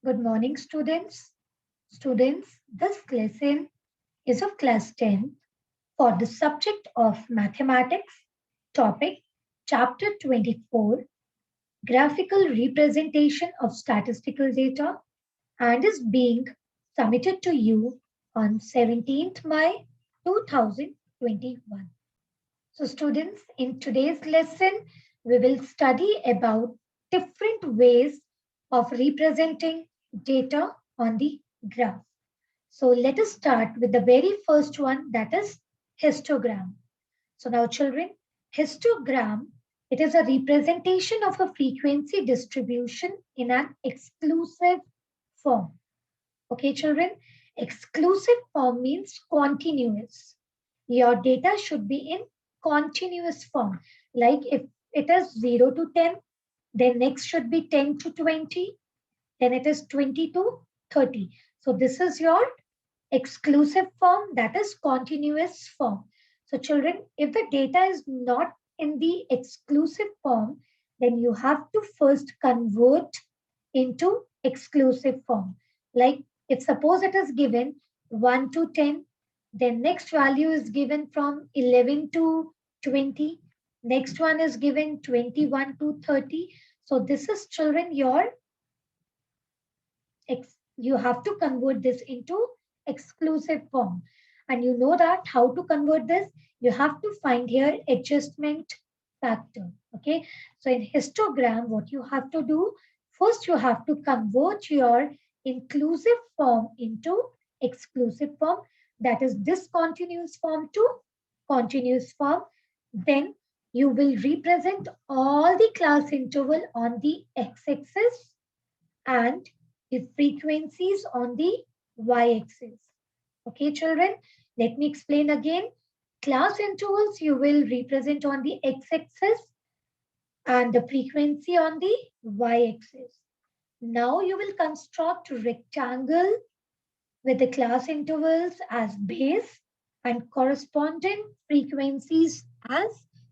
Good morning, students. Students, this lesson is of class 10 for the subject of mathematics, topic chapter 24, graphical representation of statistical data, and is being submitted to you on 17th May 2021. So, students, in today's lesson, we will study about different ways of representing data on the graph. So, let us start with the very first one, that is histogram. So, now, children, histogram, it is a representation of a frequency distribution in an exclusive form. Okay, children, exclusive form means continuous. Your data should be in continuous form. Like if it is 0 to 10, then next should be 10 to 20, then it is 20 to 30. So this is your exclusive form, that is continuous form. So children, if the data is not in the exclusive form, then you have to first convert into exclusive form. Like if suppose it is given 1 to 10, then next value is given from 11 to 20. Next one is given 21 to 30. So this is children your you have to convert this into exclusive form. And you know that how to convert this? You have to find here adjustment factor. Okay. So in histogram, what you have to do, first you have to convert your inclusive form into exclusive form. That is discontinuous form to continuous form. Then you will represent all the class interval on the x-axis and the frequencies on the y-axis. Okay, children, let me explain again. Class intervals you will represent on the x-axis and the frequency on the y-axis. Now you will construct a rectangle with the class intervals as base and corresponding frequencies as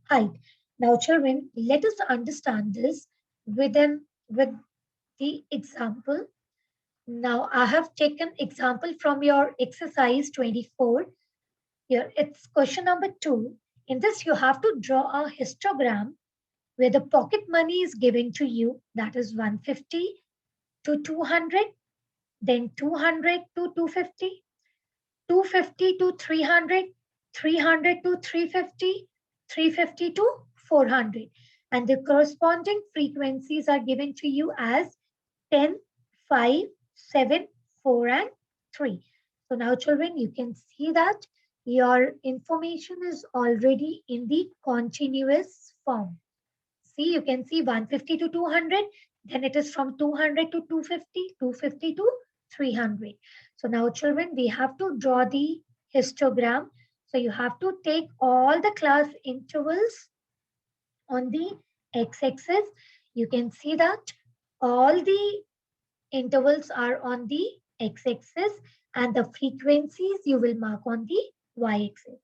height. Now, children, let us understand this with the example. Now, I have taken example from your exercise 24. Here, it's question number 2. In this, you have to draw a histogram where the pocket money is given to you, that is 150 to 200, then 200 to 250, 250 to 300, 300 to 350, 350 to 400. And the corresponding frequencies are given to you as 10, 5, 7, 4, and 3. So now, children, you can see that your information is already in the continuous form. See, you can see 150 to 200, then it is from 200 to 250, 250 to 300. So now, children, we have to draw the histogram. So you have to take all the class intervals on the x-axis. You can see that all the intervals are on the x-axis and the frequencies you will mark on the y-axis.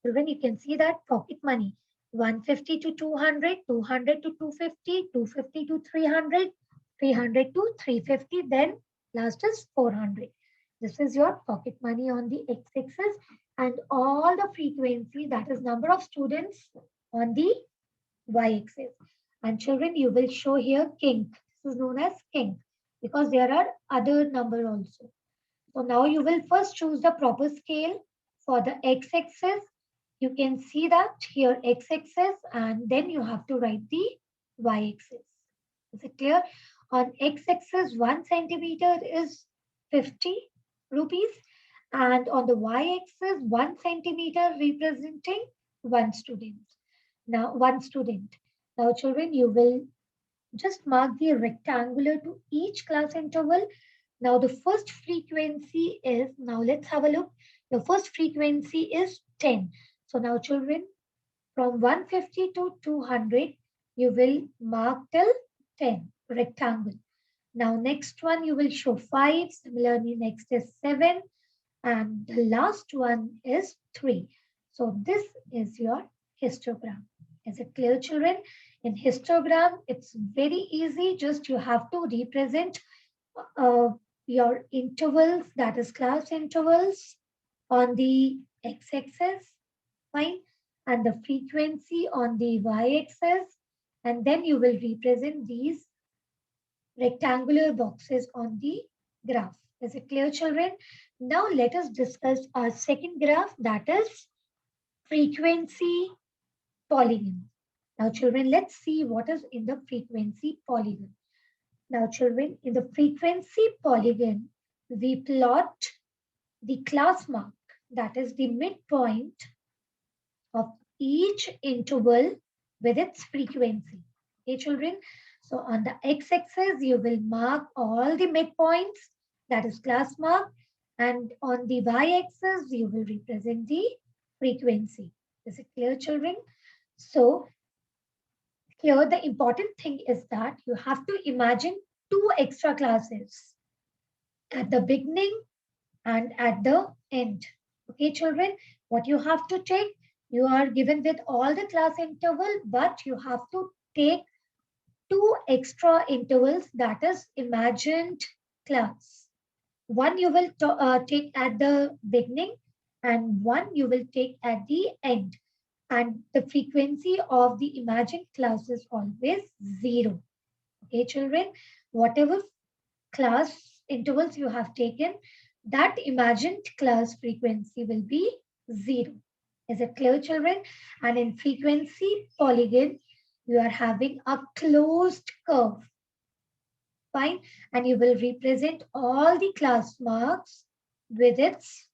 Children, you can see that pocket money 150 to 200, 200 to 250, 250 to 300, 300 to 350, then last is 400. This is your pocket money on the x-axis and all the frequency, that is number of students, on the y-axis. And children, you will show here kink. This is known as kink because there are other number also. So now you will first choose the proper scale for the x-axis. You can see that here x-axis and then you have to write the y-axis. Is it clear? On x-axis, 1 centimeter is 50 rupees and on the y-axis, 1 centimeter representing 1 student. Now, 1 student. Now, children, you will just mark the rectangular to each class interval. Now, the first frequency is, now let's have a look. The first frequency is 10. So now, children, from 150 to 200, you will mark till 10, rectangle. Now, next one, you will show 5. Similarly, next is 7. And the last one is 3. So this is your histogram. Is it clear, children? In histogram, it's very easy. Just you have to represent uh, your intervals, that is class intervals, on the x-axis, fine, and the frequency on the y-axis, and then you will represent these rectangular boxes on the graph. Is it clear, children? Now let us discuss our second graph, that is frequency polygon. Now, children, let's see what is in the frequency polygon. Now, children, in the frequency polygon, we plot the class mark, that is the midpoint of each interval with its frequency. Okay, children? So on the x-axis, you will mark all the midpoints, that is class mark, and on the y-axis, you will represent the frequency. Is it clear, children? So here, the important thing is that you have to imagine two extra classes at the beginning and at the end. Okay, children, what you have to take, you are given with all the class interval, but you have to take two extra intervals, that is imagined class. One you will take at the beginning and one you will take at the end. And the frequency of the imagined class is always 0. Okay, children, whatever class intervals you have taken, that imagined class frequency will be 0. Is it clear, children? And in frequency polygon, you are having a closed curve. Fine. And you will represent all the class marks with its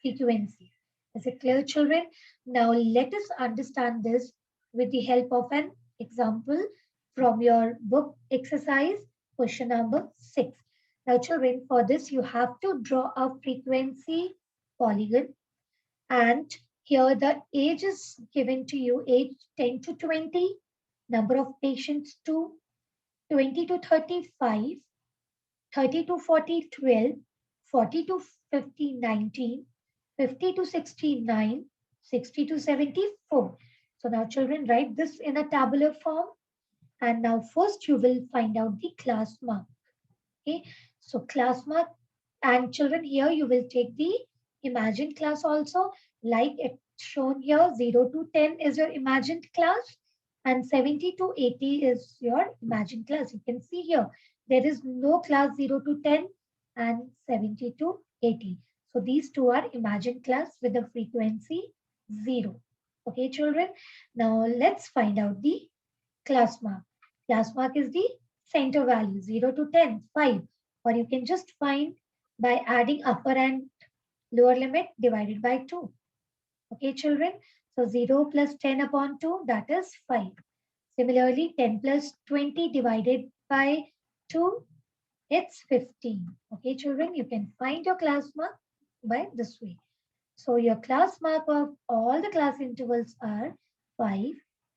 frequency. Is it clear, children? Now let us understand this with the help of an example from your book exercise question number 6. Now, children, for this you have to draw a frequency polygon, and here the age is given to you, age 10 to 20, number of patients 2, 20 to 35, 30 to 40, 12, 40 to 50, 19, 50 to 69, 60 to 74. So now, children, write this in a tabular form. And now first you will find out the class mark. Okay, so class mark, and children, here you will take the imagined class also, like it's shown here. 0 to 10 is your imagined class and 70 to 80 is your imagined class. You can see here there is no class 0 to 10 and 70 to 80. So these two are imagined class with the frequency 0. Okay, children, now let's find out the class mark. Class mark is the center value, 0 to 10, 5. Or you can just find by adding upper and lower limit divided by 2. Okay, children? So 0 plus 10 upon 2, that is 5. Similarly, 10 plus 20 divided by 2, it's 15. Okay, children? You can find your class mark by this way. So your class mark of all the class intervals are 5,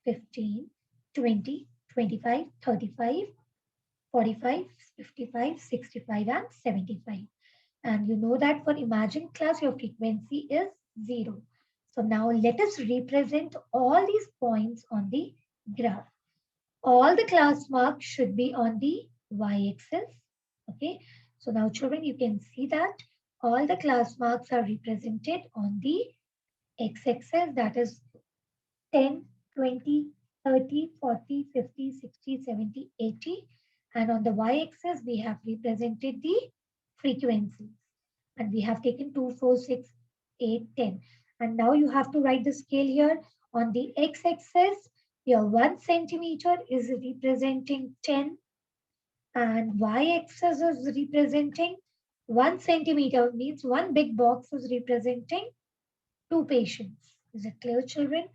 15, 20, 25, 35, 45, 55, 65, and 75. And you know that for imagined class, your frequency is 0. So now let us represent all these points on the graph. All the class marks should be on the y-axis. Okay. So now, children, you can see that all the class marks are represented on the x-axis, that is 10, 20, 30, 40, 50, 60, 70, 80. And on the y-axis, we have represented the frequencies. And we have taken 2, 4, 6, 8, 10. And now you have to write the scale here. On the x-axis, your 1 centimeter is representing 10. And y-axis is representing 1 centimeter, means one big box is representing 2 patients. Is it clear, children?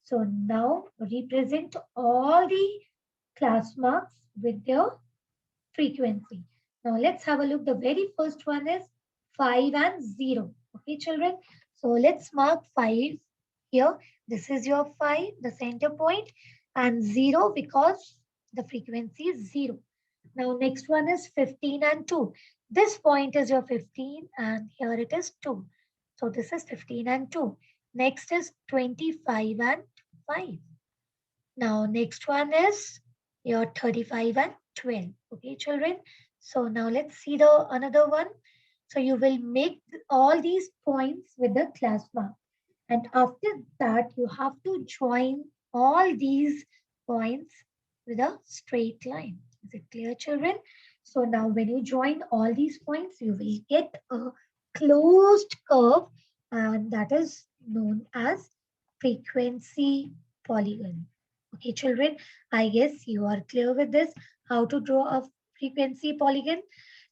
So now represent all the class marks with their frequency. Now let's have a look. The very first one is 5 and 0. Okay, children? So let's mark 5 here. This is your 5, the center point, and 0 because the frequency is 0. Now next one is 15 and 2. This point is your 15 and here it is 2. So this is 15 and 2. Next is 25 and 5. Now next one is your 35 and 12. Okay, children. So now let's see the another one. So you will make all these points with the class mark. And after that, you have to join all these points with a straight line. Is it clear, children? So now when you join all these points, you will get a closed curve, and that is known as frequency polygon. Okay, children, I guess you are clear with this, how to draw a frequency polygon.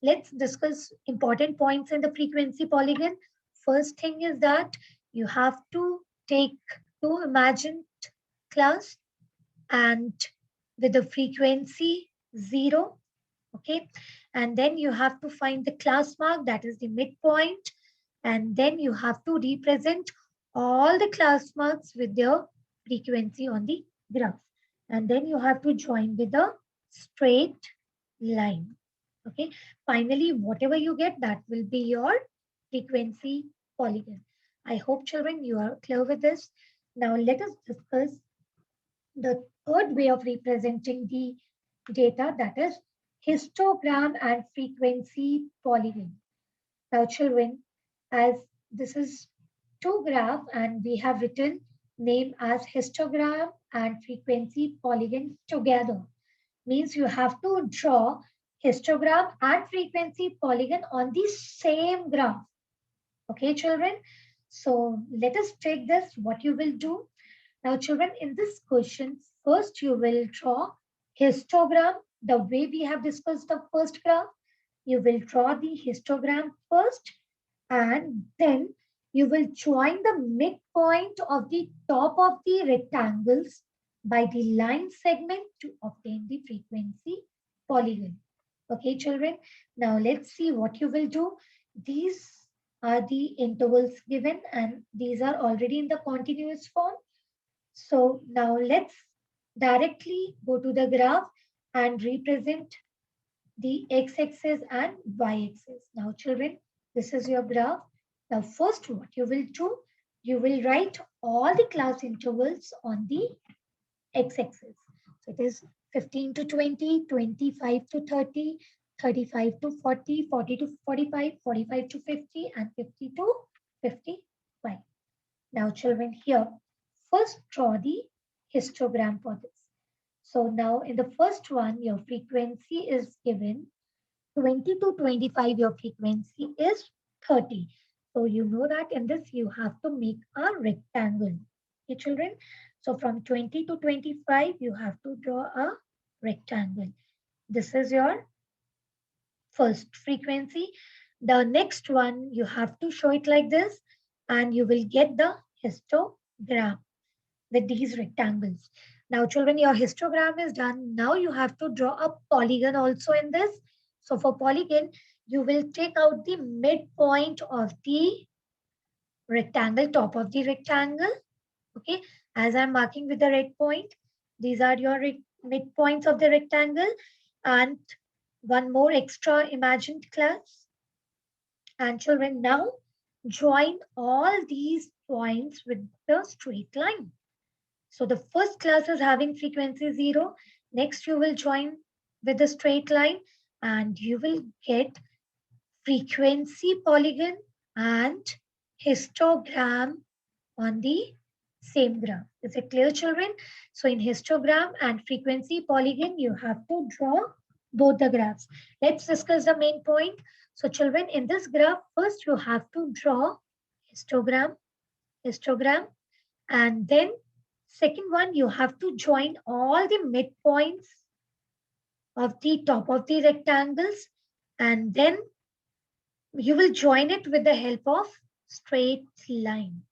Let's discuss important points in the frequency polygon. First thing is that you have to take two imagined class and with the frequency 0. Okay, and then you have to find the class mark, that is the midpoint, and then you have to represent all the class marks with their frequency on the graph, and then you have to join with a straight line. Okay, finally whatever you get, that will be your frequency polygon. I hope, children, you are clear with this. Now let us discuss the third way of representing the data, that is histogram and frequency polygon. Now, children, as this is two graph and we have written name as histogram and frequency polygon together, means you have to draw histogram and frequency polygon on the same graph. Okay, children. So let us take this, what you will do. Now, children, in this question, first you will draw histogram the way we have discussed the first graph. You will draw the histogram first, and then you will join the midpoint of the top of the rectangles by the line segment to obtain the frequency polygon. Okay, children. Now let's see what you will do. These are the intervals given, and these are already in the continuous form. So now let's directly go to the graph and represent the x-axis and y-axis. Now children, this is your graph. Now first what you will do, you will write all the class intervals on the x-axis. So it is 15 to 20, 25 to 30, 35 to 40, 40 to 45, 45 to 50, and 50 to 55. Now children, here, first draw the histogram for this. So now in the first one, your frequency is given 20 to 25, your frequency is 30. So you know that in this you have to make a rectangle. Okay, children? So from 20 to 25, you have to draw a rectangle. This is your first frequency. The next one, you have to show it like this, and you will get the histogram with these rectangles. Now, children, your histogram is done. Now you have to draw a polygon also in this. So for polygon, you will take out the midpoint of the rectangle, top of the rectangle. Okay, as I'm marking with the red point, these are your midpoints of the rectangle, and one more extra imagined class. And children, now join all these points with the straight line. So the first class is having frequency 0. Next, you will join with a straight line, and you will get frequency polygon and histogram on the same graph. Is it clear, children? So in histogram and frequency polygon, you have to draw both the graphs. Let's discuss the main point. So children, in this graph, first you have to draw histogram, and then second one, you have to join all the midpoints of the top of the rectangles, and then you will join it with the help of straight line.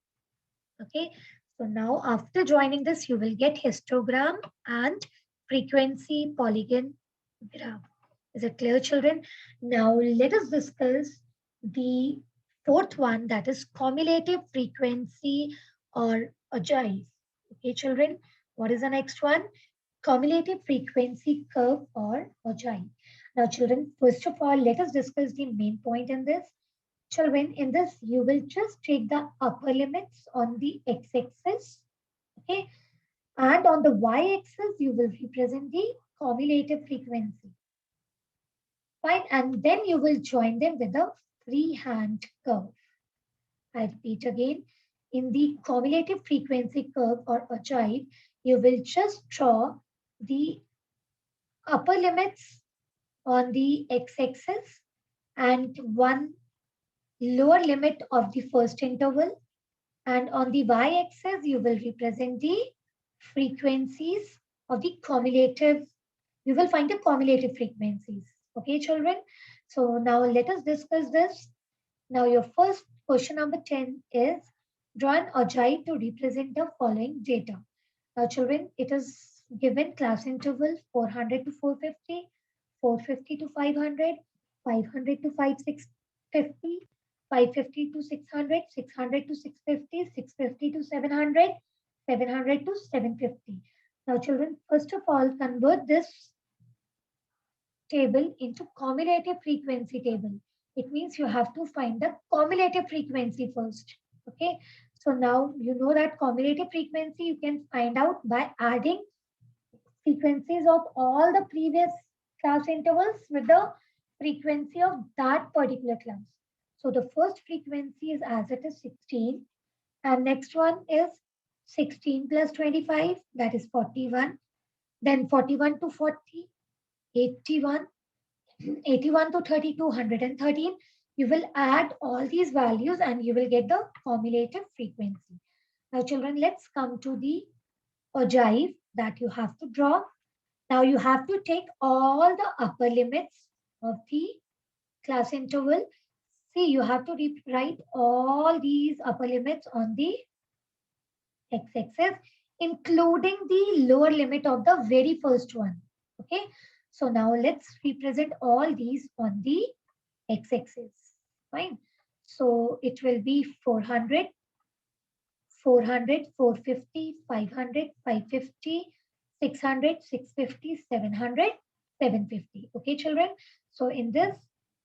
Okay, so now after joining this, you will get histogram and frequency polygon graph. Is it clear, children? Now let us discuss the fourth one, that is cumulative frequency or ogive. Okay, children, what is the next one? Cumulative frequency curve or ogive. Now, children, first of all, let us discuss the main point in this. Children, in this, you will just take the upper limits on the x-axis, okay? And on the y-axis, you will represent the cumulative frequency. Fine. And then you will join them with a freehand curve. I repeat again, in the cumulative frequency curve or ogive, you will just draw the upper limits on the x-axis and one lower limit of the first interval. And on the y-axis, you will represent the frequencies of the cumulative. You will find the cumulative frequencies. Okay, children? So now let us discuss this. Now your first question number 10 is draw an ogive to represent the following data. Now children, it is given class interval 400 to 450, 450 to 500, 500 to 5650, 550 to 600, 600 to 650, 650 to 700, 700 to 750. Now children, first of all, convert this table into cumulative frequency table. It means you have to find the cumulative frequency first. Okay. So now you know that cumulative frequency you can find out by adding frequencies of all the previous class intervals with the frequency of that particular class. So the first frequency is as it is 16 and next one is 16 plus 25, that is 41. Then 41 to 40, 81, 81 to 32, 113. You will add all these values and you will get the cumulative frequency. Now children, let's come to the ogive that you have to draw. Now you have to take all the upper limits of the class interval. See, you have to write all these upper limits on the x-axis, including the lower limit of the very first one. Okay. So now let's represent all these on the x-axis. Fine. So it will be 400, 400, 450, 500, 550, 600, 650, 700, 750. Okay, children. So in this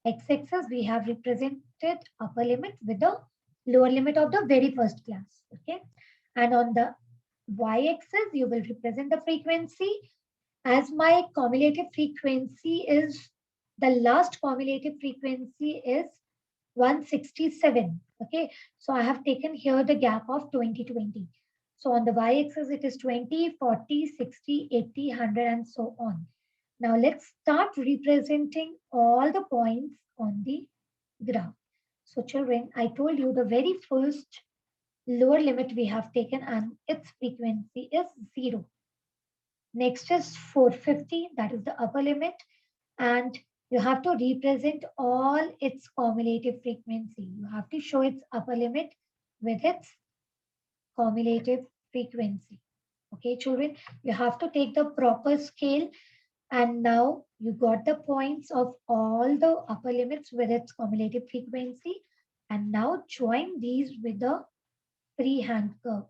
x-axis, we have represented upper limit with the lower limit of the very first class. Okay. And on the y-axis, you will represent the frequency. As my cumulative frequency is, the last cumulative frequency is 167. Okay, so I have taken here the gap of 2020. So on the y-axis, it is 20, 40, 60, 80, 100, and so on. Now let's start representing all the points on the graph. So children, I told you the very first lower limit we have taken and its frequency is 0. Next is 450, that is the upper limit, and you have to represent all its cumulative frequency. You have to show its upper limit with its cumulative frequency. Okay, children, you have to take the proper scale and now you got the points of all the upper limits with its cumulative frequency and now join these with the freehand curve.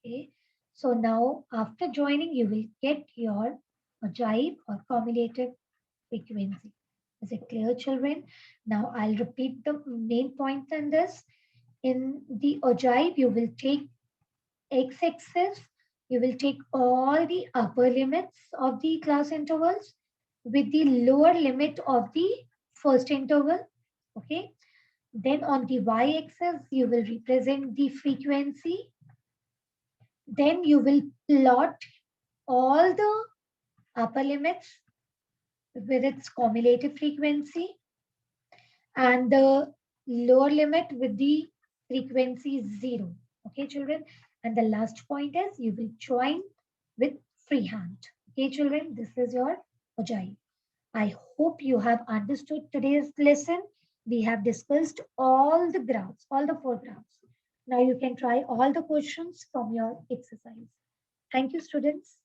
Okay, so now after joining, you will get your ogive or cumulative frequency. Is it clear, children? Now I'll repeat the main points in this. In the ogive, you will take x-axis, you will take all the upper limits of the class intervals with the lower limit of the first interval. Okay. Then on the y-axis, you will represent the frequency. Then you will plot all the upper limits with its cumulative frequency and the lower limit with the frequency 0. Okay, children. And the last point is you will join with freehand. Okay, children, this is your ogive. I hope you have understood today's lesson. We have discussed all the graphs, all the 4 graphs. Now you can try all the questions from your exercise. Thank you, students.